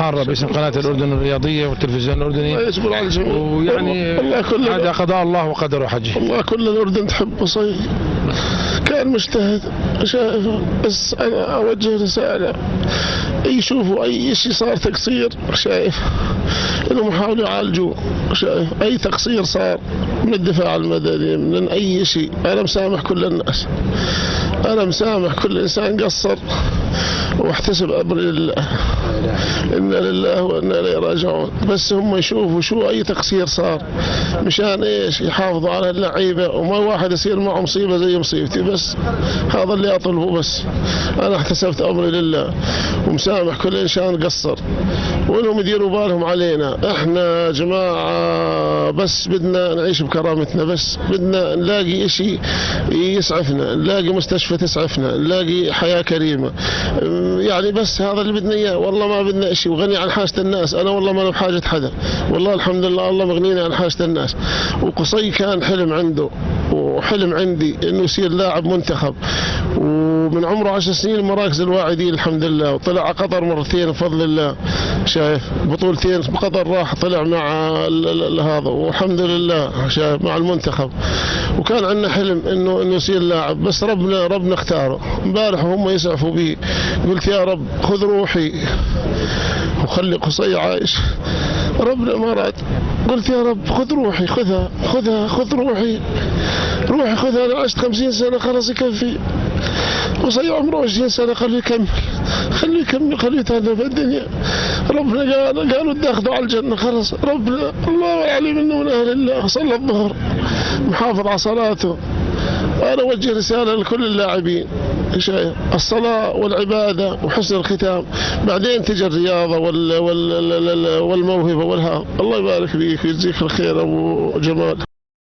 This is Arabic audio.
حارة باسم قناة الأردن الرياضية والتلفزيون الأردني، الله يصبر على الجميع. ويعني هذا قضاء الله وقدره حجي. والله كل الأردن تحب قصي، كان مجتهد شايف. بس أنا أوجه رسالة، يشوفوا أي شيء صار تقصير شايف إنهم يحاولوا يعالجوه، شايف أي تقصير صار من الدفاع المدني من أي شيء. أنا مسامح كل الناس، أنا مسامح كل إنسان قصر، واحتسب أمري لله، إنا لله وإنا إليه راجعون. بس هم يشوفوا شو أي تقصير صار مشان إيش يحافظوا على اللعيبة، وما واحد يصير معه مصيبة زي مصيبتي. بس هذا اللي أطلبه. بس أنا احتسبت أمري لله ومسامح كل إنسان قصر، وإنهم يديروا بالهم علينا. إحنا يا جماعة بس بدنا نعيش بكرامتنا، بس بدنا نلاقي إشي يسعفنا، نلاقي مستشفى تسعفنا، نلاقي حياة كريمة يعني. بس هذا اللي بدنا إياه، والله ما بدنا إشي. وغني عن حاجة الناس، أنا والله ما أنا بحاجة حدا، والله الحمد لله الله مغنيني عن حاجة الناس. وقصي كان حلم عنده وحلم عندي إنه يصير لاعب منتخب، ومن عمره 10 سنين المراكز الواعدين الحمد لله، وطلع على قطر مرتين بفضل الله، شايف بطولتين بقطر راح طلع مع هذا، والحمد لله شايف مع المنتخب. وكان عندنا حلم انه يصير لاعب، بس ربنا اختاره. امبارح هم يسعفوا بي، قلت يا رب خذ روحي وخلي قصي عايش. ربنا ما راد، قلت يا رب خذ روحي، خذ روحي خذها. انا عشت 50 سنة خلاص يكفي. قصي عمره 20 سنة، خليه يكمل يتهنى في الدنيا. ربنا قالوا تاخذوا على الجنة خلاص. ربنا الله العليم انه من اهل الله، صلى الظهر محافظ على صلاته. انا اوجه رسالة لكل اللاعبين، الصلاة والعبادة وحسن الختام، بعدين تجي الرياضة والموهبة والها. الله يبارك فيك ويجزيك الخير أبو جمال.